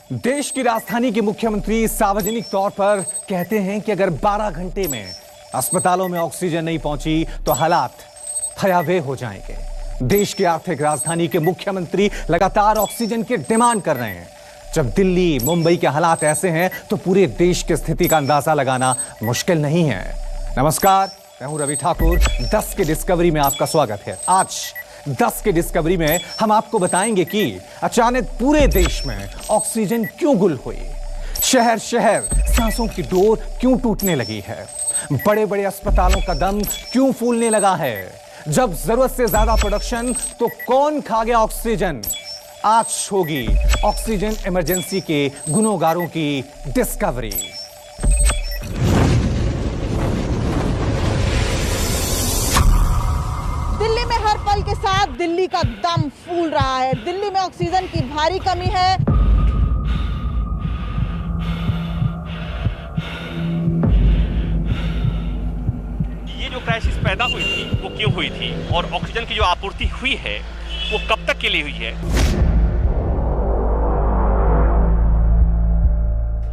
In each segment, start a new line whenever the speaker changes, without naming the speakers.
देश की राजधानी के मुख्यमंत्री सार्वजनिक तौर पर कहते हैं कि अगर 12 घंटे में अस्पतालों में ऑक्सीजन नहीं पहुंची तो हालात भयावह हो जाएंगे। देश की आर्थिक राजधानी के मुख्यमंत्री लगातार ऑक्सीजन की डिमांड कर रहे हैं। जब दिल्ली, मुंबई के हालात ऐसे हैं तो पूरे देश की स्थिति का अंदाजा लगाना मुश्किल नहीं है। नमस्कार, मैं हूं रवि ठाकुर। 10 की डिस्कवरी में आपका स्वागत है। आज 10 की डिस्कवरी में हम आपको बताएंगे कि अचानक पूरे देश में ऑक्सीजन क्यों गुल हुई, शहर शहर सांसों की डोर क्यों टूटने लगी है, बड़े बड़े अस्पतालों का दम क्यों फूलने लगा है, जब जरूरत से ज्यादा प्रोडक्शन तो कौन खा गया ऑक्सीजन। आज होगी ऑक्सीजन इमरजेंसी के गुनहगारों की डिस्कवरी।
दिल्ली में हर पल के साथ दिल्ली का दम फूल रहा है। दिल्ली में ऑक्सीजन की भारी कमी है।
ये जो क्राइसिस पैदा हुई थी वो क्यों हुई थी और ऑक्सीजन की जो आपूर्ति हुई है वो कब तक के लिए हुई है।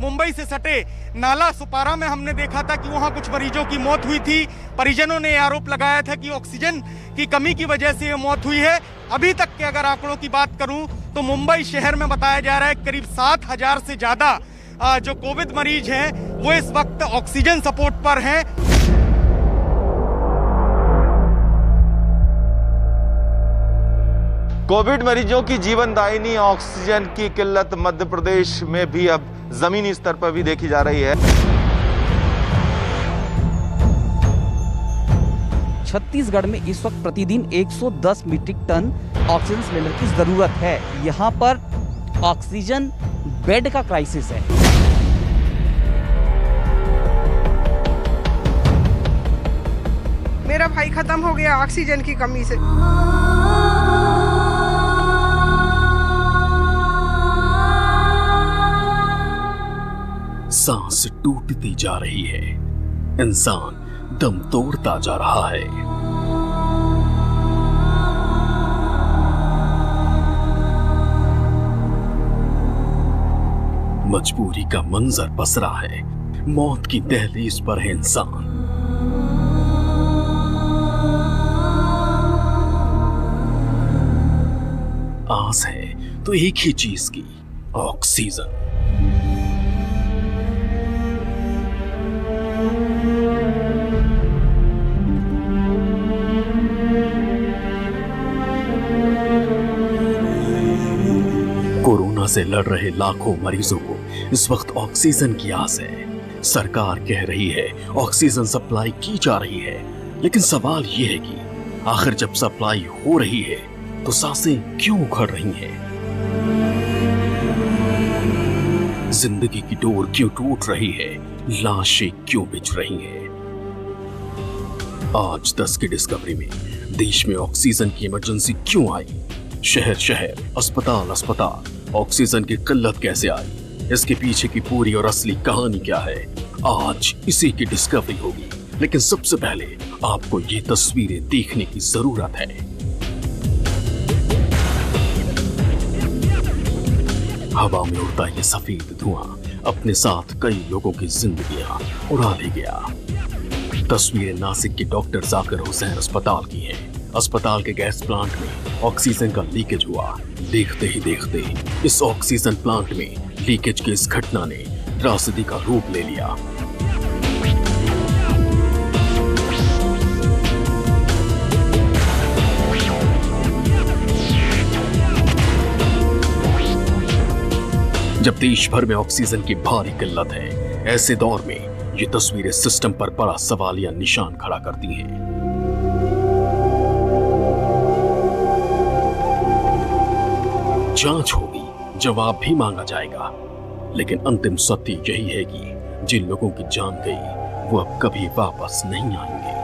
मुंबई से सटे नाला सुपारा में हमने देखा था कि वहां कुछ मरीजों की मौत हुई थी। परिजनों ने आरोप लगाया था कि ऑक्सीजन की कमी की वजह से ये मौत हुई है। अभी तक के अगर आंकड़ों की बात करूं तो मुंबई शहर में बताया जा रहा है करीब 7,000 से ज्यादा जो कोविड मरीज हैं वो इस वक्त ऑक्सीजन सपोर्ट पर हैं।
कोविड मरीजों की जीवनदायिनी ऑक्सीजन की किल्लत मध्य प्रदेश में भी अब जमीनी स्तर पर भी देखी जा रही है।
छत्तीसगढ़ में इस वक्त प्रतिदिन 110 मीट्रिक टन ऑक्सीजन सिलेंडर की जरूरत है। यहाँ पर ऑक्सीजन बेड का क्राइसिस है।
मेरा भाई खत्म हो गया ऑक्सीजन की कमी से।
सांस टूटती जा रही है, इंसान दम तोड़ता जा रहा है। मजबूरी का मंजर पसरा है, मौत की दहलीज पर है इंसान। आस है तो एक ही चीज की, ऑक्सीजन। कोरोना से लड़ रहे लाखों मरीजों को इस वक्त ऑक्सीजन की आस है। सरकार कह रही है ऑक्सीजन सप्लाई की जा रही है, लेकिन सवाल यह है कि आखिर जब सप्लाई हो रही है तो सांसें क्यों उखड़ रही हैं? जिंदगी की डोर क्यों टूट रही है? लाशें क्यों बिछ रही हैं? आज 10 की डिस्कवरी में देश में ऑक्सीजन की इमरजेंसी क्यों आई, शहर शहर, अस्पताल अस्पताल ऑक्सीजन की किल्लत कैसे आई, इसके पीछे की पूरी और असली कहानी क्या है, आज इसी की डिस्कवरी होगी। लेकिन सबसे पहले आपको ये तस्वीरें देखने की जरूरत है। हवा में उड़ता ये सफेद धुआं अपने साथ कई लोगों की जिंदगियां उड़ा ले गया। तस्वीरें नासिक के डॉक्टर जाकिर हुसैन अस्पताल की हैं। अस्पताल के गैस प्लांट में ऑक्सीजन का लीकेज हुआ। देखते ही देखते इस ऑक्सीजन प्लांट में लीकेज की इस घटना ने त्रासदी का रूप ले लिया। जब देश भर में ऑक्सीजन की भारी किल्लत है, ऐसे दौर में ये तस्वीरें सिस्टम पर बड़ा सवालिया निशान खड़ा करती हैं। जांच होगी, जवाब भी मांगा जाएगा, लेकिन अंतिम सत्य यही है कि जिन लोगों की जान गई वो अब कभी वापस नहीं आएंगे।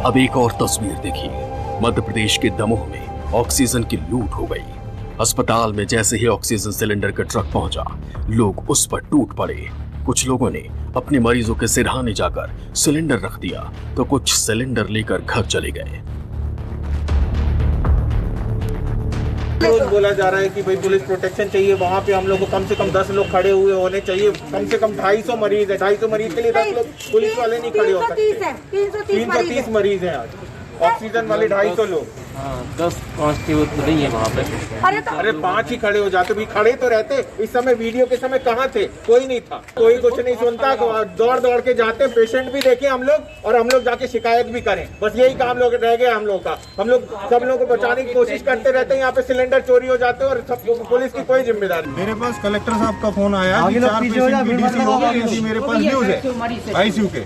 अब एक और तस्वीर देखिए। मध्य प्रदेश के दमोह में ऑक्सीजन की लूट हो गई। अस्पताल में जैसे ही ऑक्सीजन सिलेंडर का ट्रक पहुंचा, लोग उस पर टूट पड़े। कुछ लोगों ने अपने मरीजों के सिरहाने जाकर सिलेंडर रख दिया तो कुछ सिलेंडर लेकर घर चले गए।
रोज बोला जा रहा है कि भाई पुलिस प्रोटेक्शन चाहिए, वहाँ पे हम लोग को कम से कम 10 लोग खड़े हुए होने चाहिए। कम से कम 250 मरीज है, 250 मरीज के लिए 10 लोग पुलिस वाले नहीं खड़े हो सकते। 330 मरीज हैं आज, ऑक्सीजन वाले 250 लोग।
10-5 की नहीं है वहाँ पे।
अरे 5 ही खड़े हो जाते, भी खड़े तो रहते। इस समय वीडियो के समय कहाँ थे? कोई नहीं था, कोई कुछ नहीं सुनता। दौड़ दौड़ के जाते, पेशेंट भी देखे हम लोग, और हम लोग जाके शिकायत भी करें। बस यही काम लोग रह गया हम लोग का। हम लोग सब लोगों को बचाने की कोशिश करते रहते हैं। यहाँ पे सिलेंडर चोरी हो जाते हैं और सब पुलिस की कोई जिम्मेदारी। मेरे पास कलेक्टर साहब का फोन आया, 4 पेशेंट की डीसी हो गई। मेरे पास न्यूज है आईसीयू के,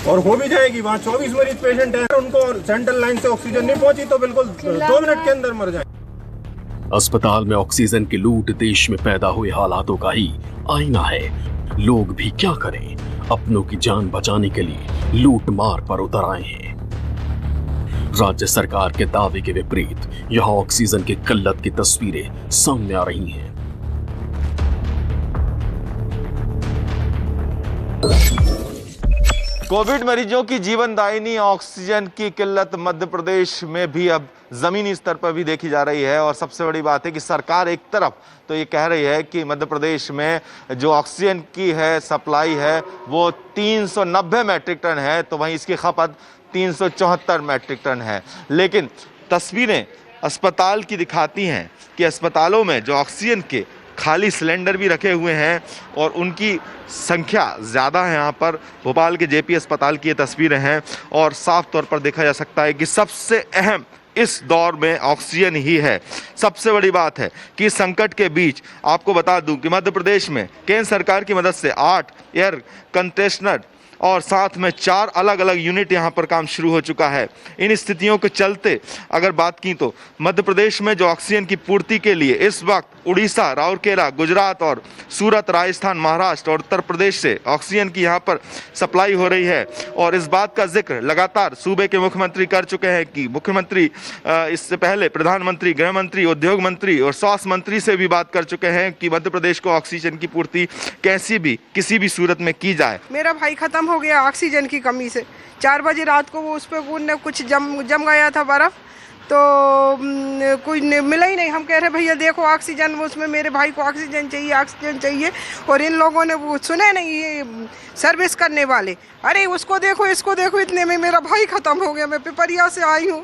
और हो भी जाएगी। वहाँ 24 मरीज पेशेंट है, उनको सेंट्रल लाइन से ऑक्सीजन नहीं पहुंची तो बिल्कुल 2 मिनट के अंदर मर जाए।
अस्पताल में ऑक्सीजन की लूट देश में पैदा हुए हालातों का ही आईना है। लोग भी क्या करें, अपनों की जान बचाने के लिए लूट मार पर उतर आए हैं। राज्य सरकार के दावे के विपरीत यहां ऑक्सीजन की किल्लत की तस्वीरें सामने आ रही हैं।
कोविड मरीजों की जीवनदायिनी ऑक्सीजन की किल्लत मध्य प्रदेश में भी अब जमीनी स्तर पर भी देखी जा रही है। और सबसे बड़ी बात है कि सरकार एक तरफ तो ये कह रही है कि मध्य प्रदेश में जो ऑक्सीजन की है सप्लाई है वो 390 मैट्रिक टन है, तो वहीं इसकी खपत 374 मैट्रिक टन है। लेकिन तस्वीरें अस्पताल की दिखाती हैं कि अस्पतालों में जो ऑक्सीजन के खाली सिलेंडर भी रखे हुए हैं और उनकी संख्या ज़्यादा है। यहाँ पर भोपाल के जेपी अस्पताल की ये तस्वीरें हैं और साफ तौर पर देखा जा सकता है कि सबसे अहम इस दौर में ऑक्सीजन ही है। सबसे बड़ी बात है कि इस संकट के बीच आपको बता दूं कि मध्य प्रदेश में केंद्र सरकार की मदद से 8 एयर कंटेनर और साथ में 4 अलग अलग यूनिट यहाँ पर काम शुरू हो चुका है। इन स्थितियों के चलते अगर बात की तो मध्य प्रदेश में जो ऑक्सीजन की पूर्ति के लिए इस वक्त उड़ीसा, राउरकेला, गुजरात और सूरत, राजस्थान, महाराष्ट्र और उत्तर प्रदेश से ऑक्सीजन की यहाँ पर सप्लाई हो रही है। और इस बात का जिक्र लगातार सूबे के मुख्यमंत्री कर चुके हैं कि मुख्यमंत्री इससे पहले प्रधानमंत्री, गृह मंत्री, उद्योग मंत्री और स्वास्थ्य मंत्री से भी बात कर चुके हैं कि मध्य प्रदेश को ऑक्सीजन की पूर्ति कैसी भी किसी भी सूरत में की जाए।
मेरा भाई खत्म हो गया ऑक्सीजन की कमी से। 4 बजे रात को वो उस पर कुछ जम गया था बर्फ, तो कुछ मिला ही नहीं। हम कह रहे भैया देखो ऑक्सीजन, उसमें मेरे भाई को ऑक्सीजन चाहिए, ऑक्सीजन चाहिए। और इन लोगों ने वो सुने नहीं, ये सर्विस करने वाले, अरे उसको देखो इसको देखो। इतने में मेरा भाई खत्म हो गया। मैं पिपरिया से आई हूँ,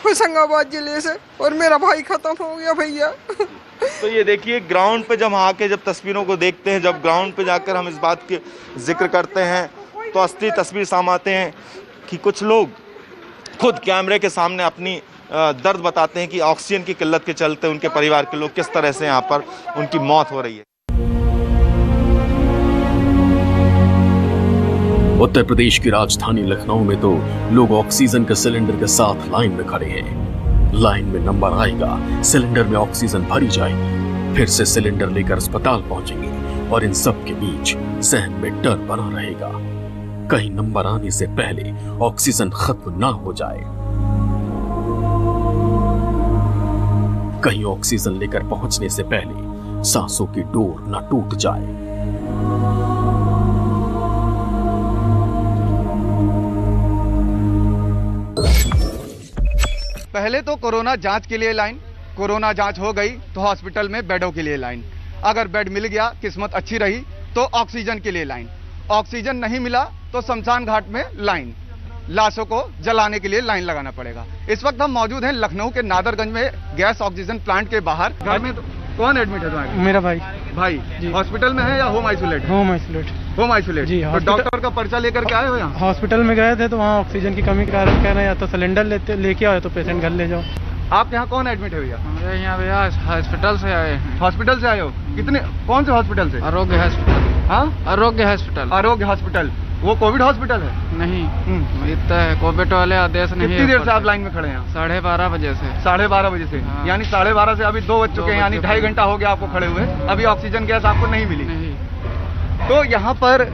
होशंगाबाद जिले से, और मेरा भाई खत्म हो गया भैया।
तो ये देखिए ग्राउंड पे जब आके जब तस्वीरों को देखते हैं, जब ग्राउंड पे जाकर हम इस बात के जिक्र करते हैं तो असली तस्वीर सामने आते हैं कि कुछ लोग खुद कैमरे के सामने अपनी दर्द बताते हैं कि ऑक्सीजन की किल्लत के चलते उनके परिवार के लोग किस तरह से यहाँ पर उनकी मौत हो रही है।
उत्तर प्रदेश की राजधानी लखनऊ में तो लोग ऑक्सीजन के सिलेंडर के साथ लाइन में खड़े हैं। लाइन में नंबर आएगा, सिलेंडर में ऑक्सीजन भरी जाएगी, फिर से सिलेंडर लेकर अस्पताल पहुंचेंगे और इन सब के बीच सहन में डर बना रहेगा, कहीं नंबर आने से पहले ऑक्सीजन खत्म ना हो जाए, कहीं ऑक्सीजन लेकर पहुंचने से पहले सांसों की डोर ना टूट जाए।
पहले तो कोरोना जांच के लिए लाइन, कोरोना जांच हो गई तो हॉस्पिटल में बेडों के लिए लाइन, अगर बेड मिल गया, किस्मत अच्छी रही तो ऑक्सीजन के लिए लाइन, ऑक्सीजन नहीं मिला तो शमशान घाट में लाइन, लाशों को जलाने के लिए लाइन लगाना पड़ेगा। इस वक्त हम मौजूद हैं लखनऊ के नादरगंज में गैस ऑक्सीजन प्लांट के बाहर। घर में तो कौन एडमिट है तुम्हारे?
मेरा भाई।
भाई हॉस्पिटल में है या home isolate?
Home isolate.
Home isolate
जी।
तो डॉक्टर का पर्चा लेकर के आए हो यहाँ?
हॉस्पिटल में गए थे तो वहाँ ऑक्सीजन की कमी के कारण कह रहे हैं या तो सिलेंडर लेके आओ तो पेशेंट घर ले जाओ।
आप यहाँ कौन एडमिट है भैया?
हमारे यहाँ भैया हॉस्पिटल से आए हैं।
हॉस्पिटल से आए हो? कितने, कौन से हॉस्पिटल से?
आरोग्य हॉस्पिटल।
हाँ,
आरोग्य हॉस्पिटल।
आरोग्य हॉस्पिटल, वो कोविड हॉस्पिटल है?
नहीं, इतना है कोविड वाले आदेश नहीं।
कितनी देर से आप लाइन में खड़े हैं?
12:30 बजे से।
12:30 बजे से?
हाँ।
यानी 12:30 से अभी 2 बज चुके हैं, यानी 2.5 घंटा हो गया आपको खड़े हुए, अभी ऑक्सीजन गैस आपको नहीं मिली।
नहीं।
तो यहाँ पर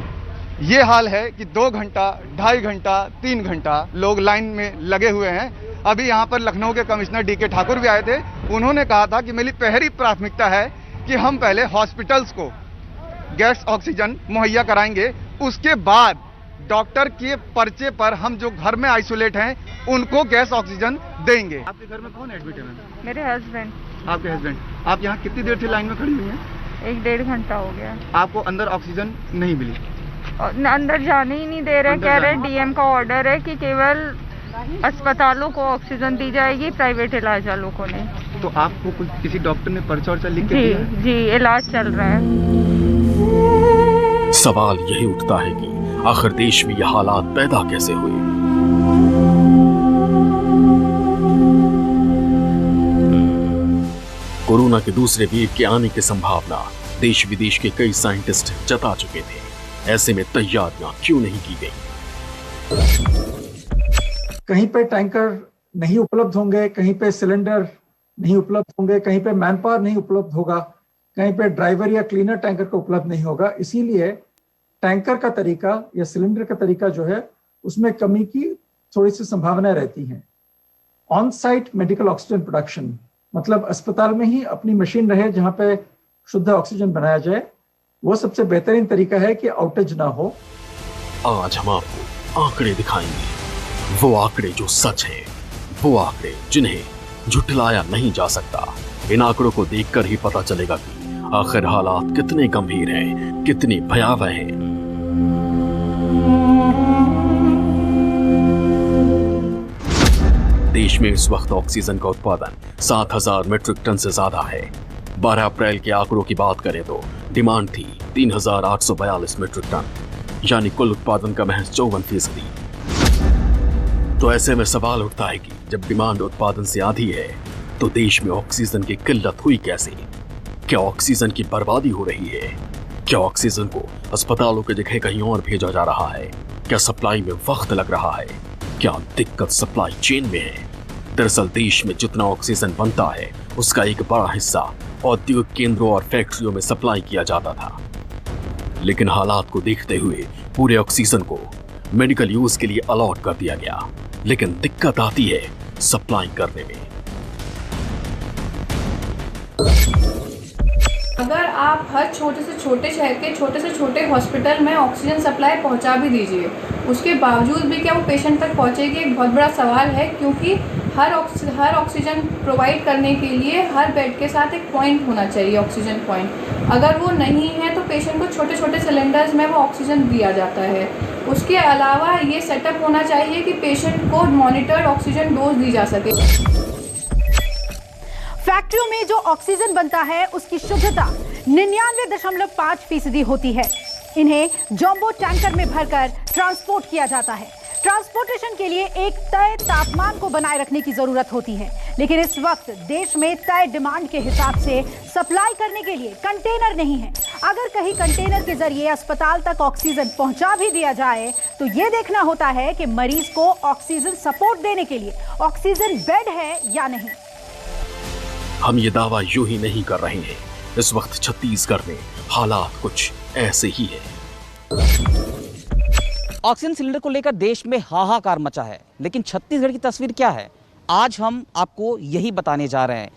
ये हाल है कि 2 घंटा, 2.5 घंटा, 3 घंटा लोग लाइन में लगे हुए हैं। अभी यहाँ पर लखनऊ के कमिश्नर DK ठाकुर भी आए थे। उन्होंने कहा था कि मेरी पहली प्राथमिकता है कि हम पहले हॉस्पिटल्स को गैस ऑक्सीजन मुहैया कराएंगे, उसके बाद डॉक्टर के पर्चे पर हम जो घर में आइसोलेट हैं उनको गैस ऑक्सीजन देंगे।
आपके घर में कौन एडमिट है मैम?
मेरे हस्बैंड।
आपके हस्बैंड। आप यहाँ कितनी देर से लाइन में खड़ी हुई हैं?
1-1.5 घंटा हो गया।
आपको अंदर ऑक्सीजन नहीं मिली?
अंदर जाने ही नहीं दे रहे, कह रहे डीएम का ऑर्डर है कि केवल अस्पतालों को ऑक्सीजन दी जाएगी, प्राइवेट इलाज वालों को नहीं।
तो आपको किसी डॉक्टर ने पर्चा वर्चा लिख के
दिया? जी, इलाज चल रहा है।
सवाल यही उठता है कि आखिर देश में यह हालात पैदा कैसे हुए। कोरोना के दूसरे वेव के आने की संभावना देश विदेश के कई साइंटिस्ट जता चुके थे। ऐसे में तैयारियां क्यों नहीं की गई?
कहीं पे टैंकर नहीं उपलब्ध होंगे, कहीं पे सिलेंडर नहीं उपलब्ध होंगे, कहीं पे मैन पावर नहीं उपलब्ध होगा, कहीं पे ड्राइवर या क्लीनर टैंकर का उपलब्ध नहीं होगा। इसीलिए टैंकर का तरीका या सिलेंडर का तरीका जो है उसमें कमी की थोड़ी सी संभावना रहती है। On site medical oxygen production मतलब अस्पताल में ही अपनी मशीन रहे जहां पे शुद्ध ऑक्सीजन बनाया जाए, वो सबसे बेहतरीन तरीका है कि आउटेज ना हो।
आज हम आपको आंकड़े दिखाएंगे, वो आंकड़े जो सच हैं, वो आंकड़े जिन्हें झुठलाया नहीं जा सकता। इन आंकड़ों को देखकर ही पता चलेगा कि आखिर हालात कितने गंभीर हैं, कितने भयावह हैं। देश में इस वक्त ऑक्सीजन का उत्पादन 7,000 मीट्रिक टन से ज्यादा है। 12 अप्रैल के आंकड़ों की बात करें तो डिमांड थी 3,842 मीट्रिक टन, यानी कुल उत्पादन का महज 54%। तो ऐसे में सवाल उठता है कि जब डिमांड उत्पादन से आधी है तो देश में ऑक्सीजन की किल्लत हुई कैसे? क्या ऑक्सीजन की बर्बादी हो रही है? क्या ऑक्सीजन को अस्पतालों की जगह कहीं और भेजा जा रहा है? क्या सप्लाई में वक्त लग रहा है? क्या दिक्कत सप्लाई चेन में है? दरअसल देश में जितना ऑक्सीजन बनता है उसका एक बड़ा हिस्सा औद्योगिक केंद्रों और फैक्ट्रियों में सप्लाई किया जाता था, लेकिन हालात को देखते हुए पूरे ऑक्सीजन को मेडिकल यूज के लिए अलॉट कर दिया गया। लेकिन दिक्कत आती है सप्लाई करने में।
अगर आप हर छोटे से छोटे शहर के छोटे से छोटे हॉस्पिटल में ऑक्सीजन सप्लाई पहुंचा भी दीजिए, उसके बावजूद भी क्या वो पेशेंट तक पहुंचेगी, एक बहुत बड़ा सवाल है। क्योंकि हर ऑक्सीजन प्रोवाइड करने के लिए हर बेड के साथ एक पॉइंट होना चाहिए, ऑक्सीजन पॉइंट। अगर वो नहीं है तो पेशेंट को छोटे छोटे सिलेंडर्स में वो ऑक्सीजन दिया जाता है। उसके अलावा ये सेटअप होना चाहिए कि पेशेंट को मॉनिटर्ड ऑक्सीजन डोज दी जा सके।
फैक्ट्रियों में जो ऑक्सीजन बनता है उसकी शुद्धता 99.5% होती है। इन्हें जंबो टैंकर में भरकर ट्रांसपोर्ट किया जाता है। ट्रांसपोर्टेशन के लिए एक तय तापमान को बनाए रखने की जरूरत होती है, लेकिन इस वक्त देश में तय डिमांड के हिसाब से सप्लाई करने के लिए कंटेनर नहीं है। अगर कहीं कंटेनर के जरिए अस्पताल तक ऑक्सीजन पहुंचा भी दिया जाए तो यह देखना होता है कि मरीज को ऑक्सीजन सपोर्ट देने के लिए ऑक्सीजन बेड है या नहीं।
हम ये दावा यूं ही नहीं कर रहे हैं। इस वक्त छत्तीसगढ़ में हालात कुछ ऐसे ही है।
ऑक्सीजन सिलेंडर को लेकर देश में हाहाकार मचा है, लेकिन छत्तीसगढ़ की तस्वीर क्या है आज हम आपको यही बताने जा रहे हैं।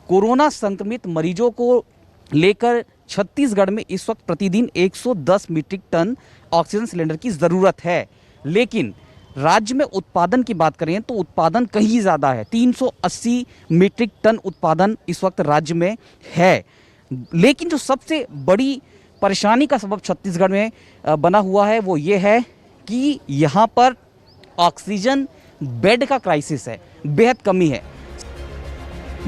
कोरोना संक्रमित मरीजों को लेकर छत्तीसगढ़ में इस वक्त प्रतिदिन 110 मीट्रिक टन ऑक्सीजन सिलेंडर की ज़रूरत है, लेकिन राज्य में उत्पादन की बात करें तो उत्पादन कहीं ज़्यादा है। 380 मीट्रिक टन उत्पादन इस वक्त राज्य में है। लेकिन जो सबसे बड़ी परेशानी का सबब छत्तीसगढ़ में बना हुआ है वो ये है कि यहाँ पर ऑक्सीजन बेड का क्राइसिस है, बेहद कमी है।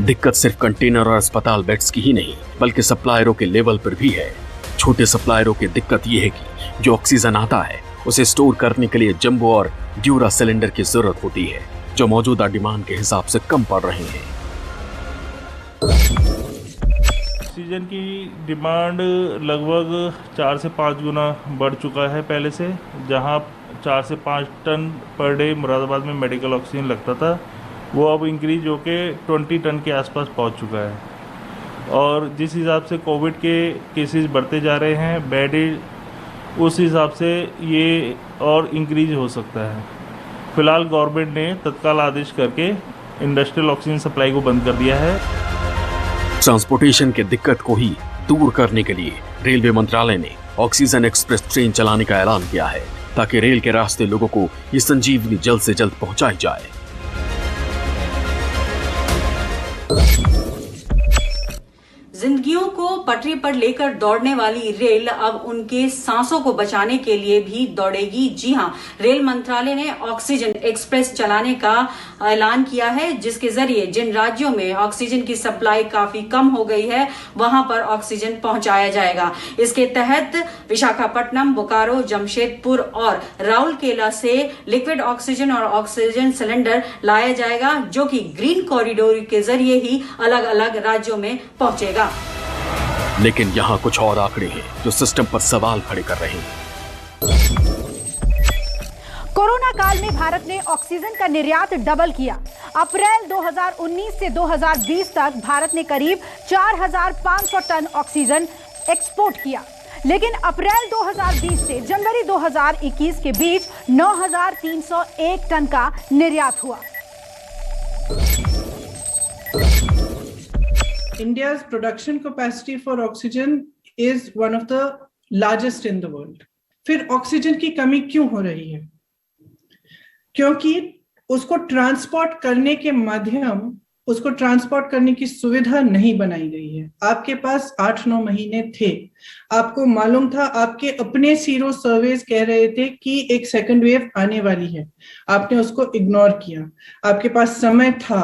दिक्कत सिर्फ कंटेनर और अस्पताल बेड्स की ही नहीं बल्कि सप्लायरों के लेवल पर भी है। छोटे सप्लायरों की दिक्कत ये है कि जो ऑक्सीजन आता है उसे स्टोर करने के लिए जंबो और ड्यूरा सिलेंडर की जरूरत होती है, जो मौजूदा डिमांड के हिसाब से कम पड़ रहे हैं।
ऑक्सीजन की डिमांड लगभग 4 से 5 गुना बढ़ चुका है पहले से। जहां 4 से 5 टन पर डे मुरादाबाद में मेडिकल ऑक्सीजन लगता था, वो अब इंक्रीज होके 20 टन के आसपास पहुंच चुका है। और जिस हिसाब से कोविड के केसेस बढ़ते जा रहे हैं, बेड उस हिसाब से ये और इंक्रीज हो सकता है। फिलहाल गवर्नमेंट ने तत्काल आदेश करके इंडस्ट्रियल ऑक्सीजन सप्लाई को बंद कर दिया है।
ट्रांसपोर्टेशन की दिक्कत को ही दूर करने के लिए रेलवे मंत्रालय ने ऑक्सीजन एक्सप्रेस ट्रेन चलाने का ऐलान किया है, ताकि रेल के रास्ते लोगों को ये संजीवनी जल्द से जल्द पहुंचाई जाए।
जिंदगियों को पटरी पर लेकर दौड़ने वाली रेल अब उनके सांसों को बचाने के लिए भी दौड़ेगी। जी हां, रेल मंत्रालय ने ऑक्सीजन एक्सप्रेस चलाने का ऐलान किया है, जिसके जरिए जिन राज्यों में ऑक्सीजन की सप्लाई काफी कम हो गई है वहां पर ऑक्सीजन पहुंचाया जाएगा। इसके तहत विशाखापट्टनम, बोकारो, जमशेदपुर और राउरकेला से लिक्विड ऑक्सीजन और ऑक्सीजन सिलेंडर लाया जाएगा, जो कि ग्रीन कॉरिडोर के जरिए ही अलग अलग राज्यों में पहुंचेगा।
लेकिन यहाँ कुछ और आंकड़े हैं जो सिस्टम पर सवाल खड़े कर रहे हैं।
कोरोना काल में भारत ने ऑक्सीजन का निर्यात डबल किया। अप्रैल 2019 से 2020 तक भारत ने करीब 4,500 टन ऑक्सीजन एक्सपोर्ट किया, लेकिन अप्रैल 2020 से जनवरी 2021 के बीच 9,301 टन का निर्यात हुआ।
India's production capacity for oxygen is one of the largest in the world. फिर ऑक्सीजन की कमी क्यों हो रही है? क्योंकि उसको ट्रांसपोर्ट करने के माध्यम, उसको ट्रांसपोर्ट करने की सुविधा नहीं बनाई गई है। आपके पास 8-9 महीने थे, आपको मालूम था, आपके अपने सीरो सर्वेज कह रहे थे कि एक सेकंड वेव आने वाली है, आपने उसको इग्नोर किया। आपके पास समय था,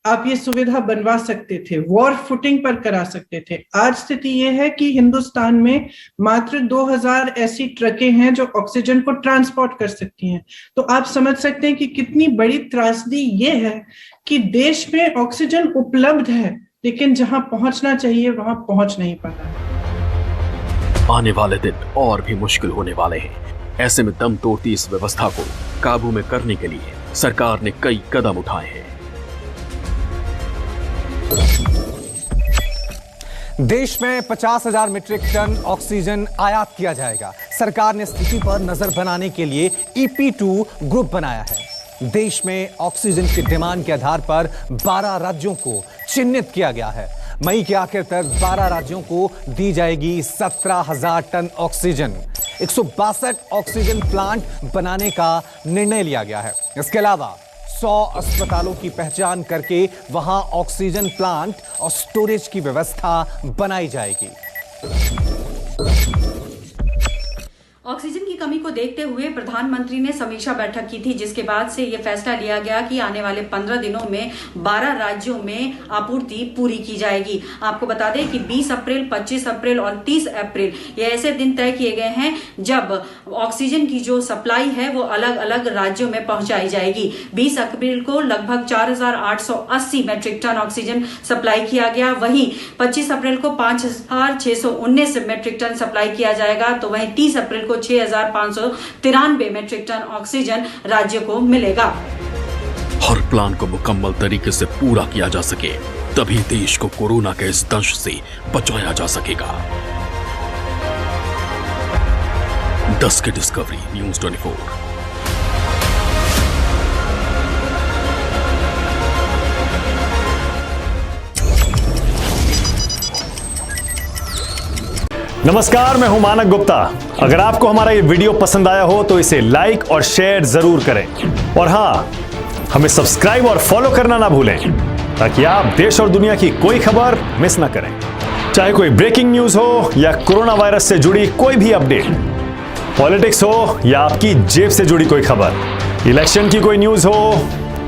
आप ये सुविधा बनवा सकते थे, वॉर फुटिंग पर करा सकते थे। आज स्थिति ये है कि हिंदुस्तान में मात्र 2000 ऐसी ट्रकें हैं जो ऑक्सीजन को ट्रांसपोर्ट कर सकती हैं। तो आप समझ सकते हैं कि कितनी बड़ी त्रासदी ये है कि देश में ऑक्सीजन उपलब्ध है, लेकिन जहां पहुंचना चाहिए वहां पहुंच नहीं पा रहा।
आने वाले दिन और भी मुश्किल होने वाले हैं। ऐसे में दम तोड़ती इस व्यवस्था को काबू में करने के लिए सरकार ने कई कदम उठाए हैं।
देश में 50,000 मीट्रिक टन ऑक्सीजन आयात किया जाएगा। सरकार ने स्थिति पर नजर बनाने के लिए EP2 ग्रुप बनाया है। देश में ऑक्सीजन की डिमांड के आधार पर 12 राज्यों को चिन्हित किया गया है। मई के आखिर तक 12 राज्यों को दी जाएगी 17,000 टन ऑक्सीजन। 162 ऑक्सीजन प्लांट बनाने का निर्णय लिया गया है। इसके अलावा 100 अस्पतालों की पहचान करके वहां ऑक्सीजन प्लांट और स्टोरेज की व्यवस्था बनाई जाएगी।
ऑक्सीजन की कमी को देखते हुए प्रधानमंत्री ने समीक्षा बैठक की थी, जिसके बाद से यह फैसला लिया गया कि आने वाले 15 दिनों में 12 राज्यों में आपूर्ति पूरी की जाएगी। आपको बता दें कि 20 अप्रैल, 25 अप्रैल और 30 अप्रैल ये ऐसे दिन तय किए गए हैं जब ऑक्सीजन की जो सप्लाई है वो अलग अलग राज्यों में पहुंचाई जाएगी। 20 अप्रैल को लगभग 4,880 मैट्रिक टन ऑक्सीजन सप्लाई किया गया, वहीं 25 अप्रैल को 5,619 मैट्रिक टन सप्लाई किया जाएगा, तो वहीं 30 अप्रैल को 6,593 मैट्रिक टन ऑक्सीजन राज्य को मिलेगा।
हर प्लान को मुकम्मल तरीके से पूरा किया जा सके, तभी देश को कोरोना के इस दंश से बचाया जा सकेगा। 10 की डिस्कवरी, न्यूज़ 24।
नमस्कार, मैं हूं मानक गुप्ता। अगर आपको हमारा ये वीडियो पसंद आया हो तो इसे लाइक और शेयर जरूर करें, और हाँ, हमें सब्सक्राइब और फॉलो करना ना भूलें, ताकि आप देश और दुनिया की कोई खबर मिस ना करें। चाहे कोई ब्रेकिंग न्यूज हो या कोरोना वायरस से जुड़ी कोई भी अपडेट, पॉलिटिक्स हो या आपकी जेब से जुड़ी कोई खबर, इलेक्शन की कोई न्यूज हो,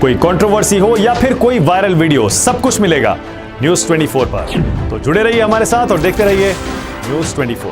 कोई कंट्रोवर्सी हो या फिर कोई वायरल वीडियो, सब कुछ मिलेगा न्यूज़ 24 पर। तो जुड़े रहिए हमारे साथ और देखते रहिए न्यूज़ 24।